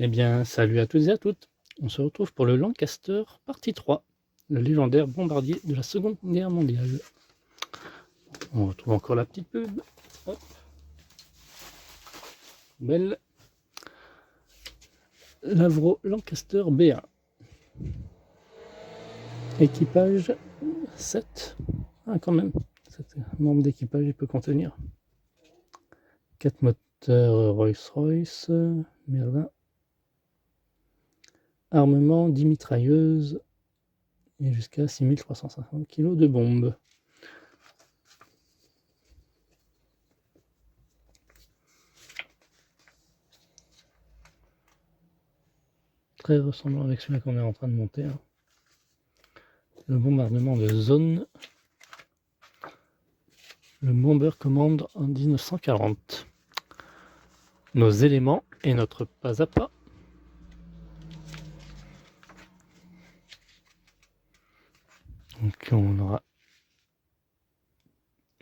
Eh bien, salut à toutes et à toutes. On se retrouve pour le Lancaster partie 3, le légendaire bombardier de la Seconde Guerre mondiale. On retrouve encore la petite pub. Hop. Belle. Lavro Lancaster B1. Équipage 7. Ah, quand même. 7 membres d'équipage, il peut contenir. 4 moteurs Rolls-Royce. Merlin. Armement 10 mitrailleuses et jusqu'à 6350 kg de bombes. Très ressemblant avec celui qu'on est en train de monter. Le bombardement de zone. Le Bomber Command en 1940. Nos éléments et notre pas à pas. Donc on aura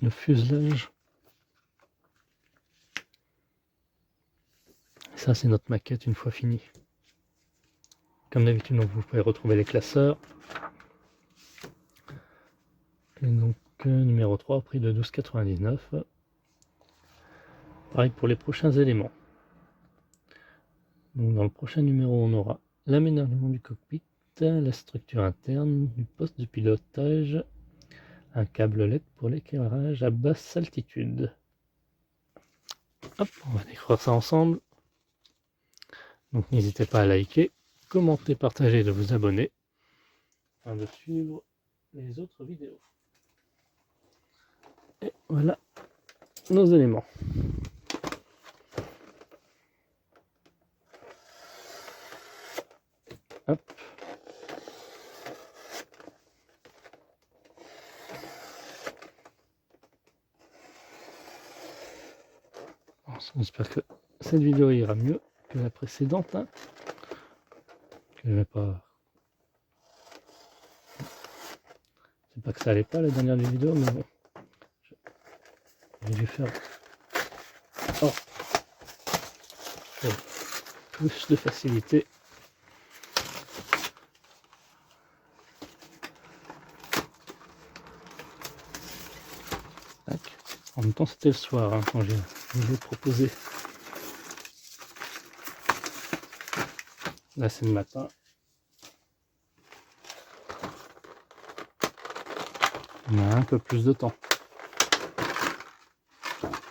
le fuselage. Ça c'est notre maquette une fois finie. Comme d'habitude, vous pouvez retrouver les classeurs. Et donc numéro 3 prix de 12,99. Pareil pour les prochains éléments. Donc dans le prochain numéro, on aura l'aménagement du cockpit, la structure interne du poste de pilotage, un câble LED pour l'éclairage à basse altitude. Hop, on va décrire ça ensemble. Donc n'hésitez pas à liker, commenter, partager, de vous abonner afin de suivre les autres vidéos. Et voilà nos éléments. Hop. J'espère que cette vidéo ira mieux que la précédente. Que je vais pas. C'est pas que ça allait pas la dernière vidéo, mais bon. J'ai dû faire. Oh. Plus de facilité. Tac. En même temps, c'était le soir quand je l'ai proposé. Là, c'est le matin. On a un peu plus de temps.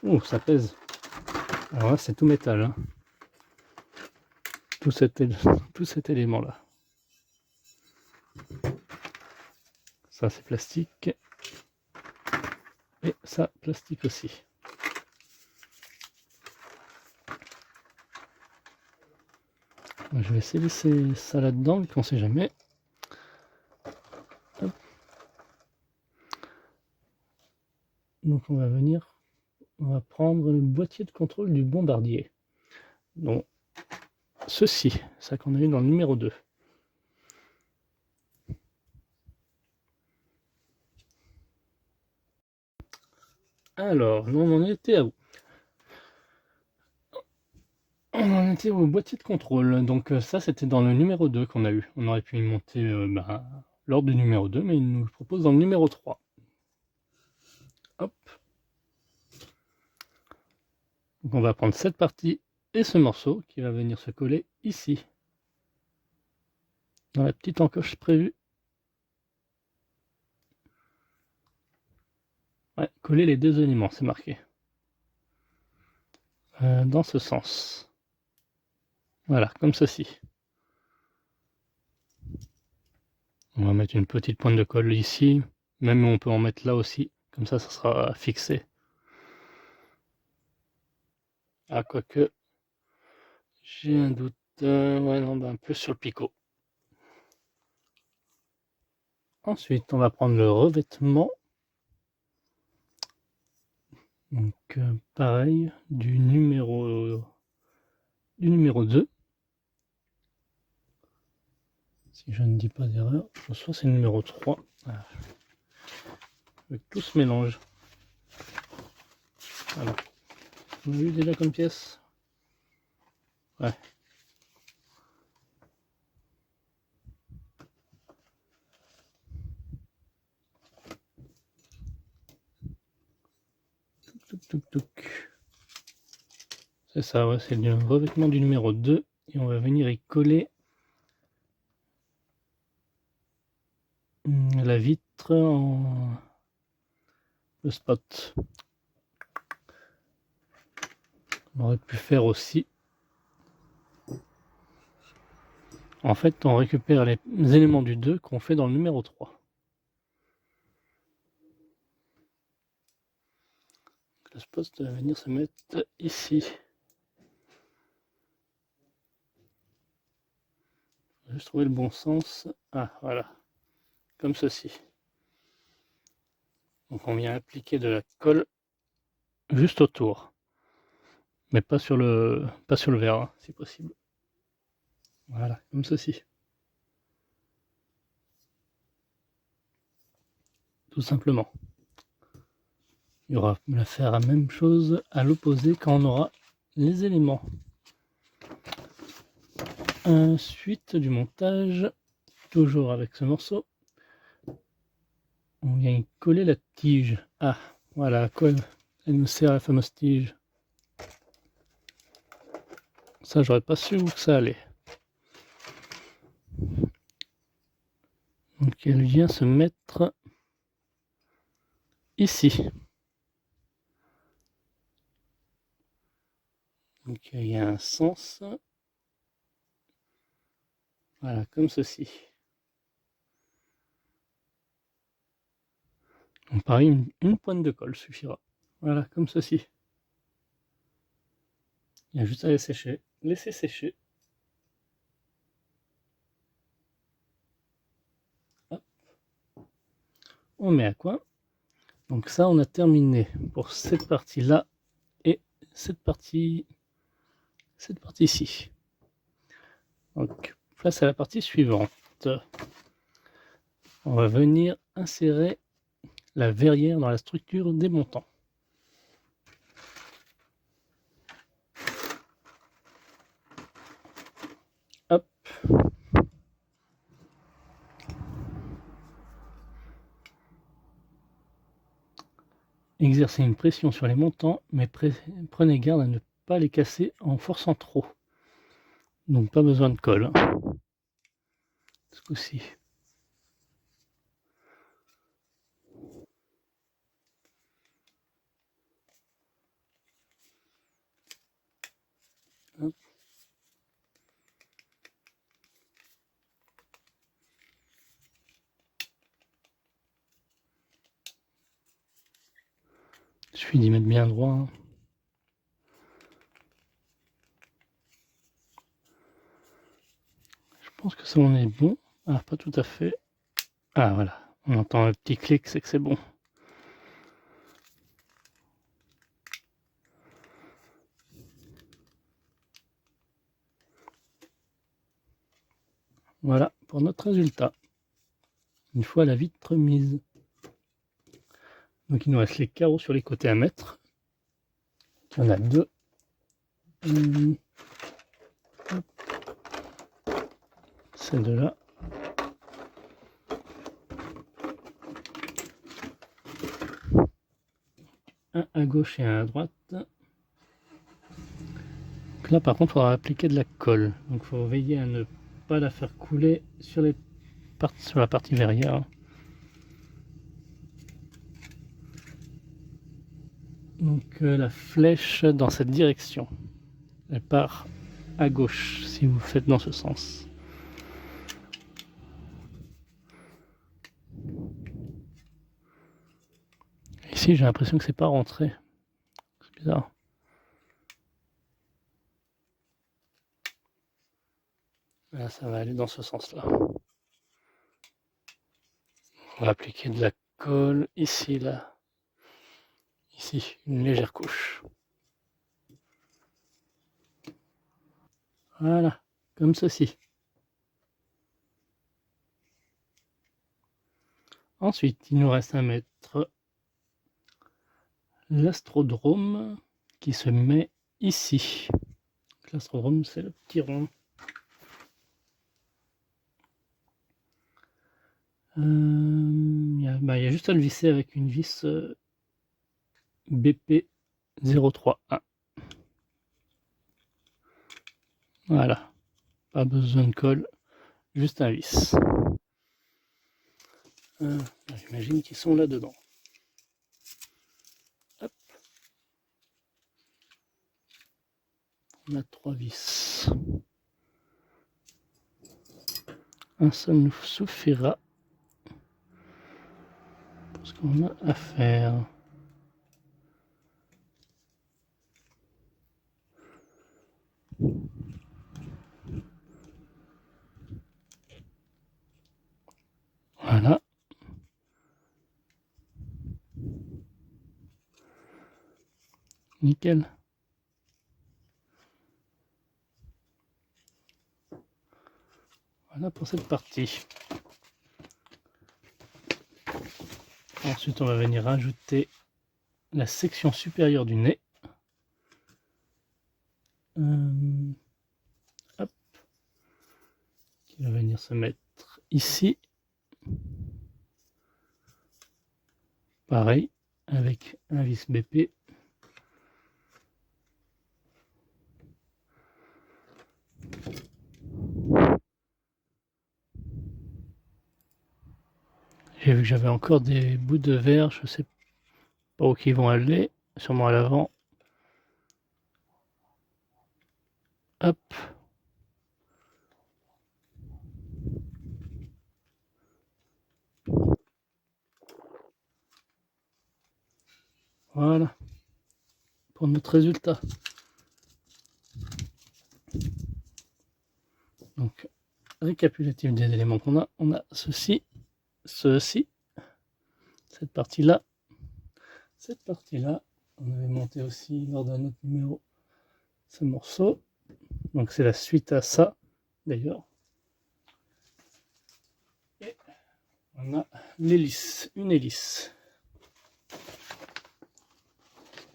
Ouh, ça pèse. Alors là, c'est tout métal. Tout cet élément-là. Ça, c'est plastique. Et ça, plastique aussi. Je vais essayer de laisser ça là-dedans, vu qu'on ne sait jamais. Hop. Donc on va prendre le boîtier de contrôle du bombardier. Donc ceci, ça qu'on a eu dans le numéro 2. Alors, nous on en était à où? On en était au boîtier de contrôle. Donc ça c'était dans le numéro 2 qu'on a eu. On aurait pu y monter lors du numéro 2, mais il nous le propose dans le numéro 3. Hop. Donc on va prendre cette partie et ce morceau qui va venir se coller ici. Dans la petite encoche prévue. Ouais, coller les deux éléments, c'est marqué. Dans ce sens. Voilà, comme ceci. On va mettre une petite pointe de colle ici. Même on peut en mettre là aussi. Comme ça, ça sera fixé. Ah, quoique, j'ai un doute. Ouais, non, un peu sur le picot. Ensuite, on va prendre le revêtement. Donc, pareil, du numéro 2. Si je ne dis pas d'erreur, soit c'est le numéro 3. Ah. Tout se mélange. Voilà. On a eu déjà comme pièce. Ouais. C'est ça, ouais, c'est le revêtement du numéro 2. Et on va venir y coller la vitre en le spot. On aurait pu faire aussi. En fait, on récupère les éléments du 2 qu'on fait dans le numéro 3. Le spot va venir se mettre ici. Juste trouver le bon sens. Ah, voilà. Comme ceci. Donc on vient appliquer de la colle juste autour. Mais pas sur le verre, hein, si possible. Voilà, comme ceci. Tout simplement. Il y aura à faire la même chose à l'opposé quand on aura les éléments. Suite du montage, toujours avec ce morceau, on vient y coller la tige. Ah, voilà à quoi elle nous sert, la fameuse tige. Ça, j'aurais pas su où ça allait. Donc elle vient se mettre ici. Donc il y a un sens. Voilà, comme ceci. Donc pareil, une pointe de colle suffira. Voilà, comme ceci. Il y a juste à laisser sécher. Hop. On met à coin. Donc ça, on a terminé pour cette partie-là et cette partie ici. Donc, place à la partie suivante. On va venir insérer la verrière dans la structure des montants. Hop. Exercez une pression sur les montants, mais prenez garde à ne pas les casser en forçant trop. Donc pas besoin de colle. Ce coup-ci. Hop. Il suffit d'y mettre bien droit. Je pense que ça en est bon. Ah, pas tout à fait. Ah, voilà. On entend un petit clic, c'est que c'est bon. Voilà pour notre résultat. Une fois la vitre mise. Donc il nous reste les carreaux sur les côtés à mettre. Il y en a deux. Ces deux-là. Un à gauche et un à droite. Donc là par contre il faudra appliquer de la colle. Donc il faut veiller à ne pas la faire couler sur la partie verrière. Donc la flèche dans cette direction. Elle part à gauche si vous faites dans ce sens. Ici j'ai l'impression que c'est pas rentré. C'est bizarre. Là ça va aller dans ce sens-là. On va appliquer de la colle ici, là. Ici, une légère couche. Voilà, comme ceci. Ensuite, il nous reste à mettre l'astrodrome qui se met ici. L'astrodrome, c'est le petit rond. Il y a juste à le visser avec une vis BP 031. Voilà, pas besoin de colle, juste un vis. J'imagine qu'ils sont là-dedans. Hop. On a 3 vis. Un seul nous suffira pour ce qu'on a à faire. Voilà. Nickel. Voilà pour cette partie. Ensuite, on va venir rajouter la section supérieure du nez. Hop. Qui va venir se mettre ici. Pareil, avec un vis BP. J'ai vu que j'avais encore des bouts de verre, je sais pas où ils vont aller, sûrement à l'avant. Hop. Voilà. Pour notre résultat. Donc, récapitulatif des éléments qu'on a. On a ceci, ceci, cette partie-là, cette partie-là. On avait monté aussi lors d'un autre numéro ce morceau. Donc c'est la suite à ça, d'ailleurs. Et on a l'hélice, une hélice.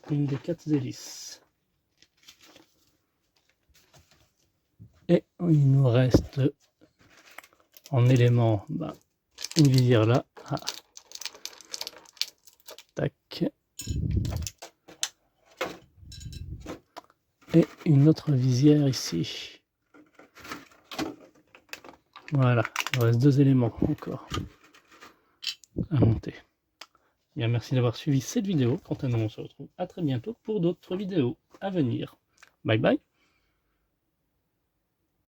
Une des 4 hélices. Et il nous reste en élément une visière là. Ah. Tac. Et une autre visière ici. Voilà, il reste 2 éléments encore à monter. Bien, merci d'avoir suivi cette vidéo. Quant à nous, on se retrouve à très bientôt pour d'autres vidéos à venir. Bye bye.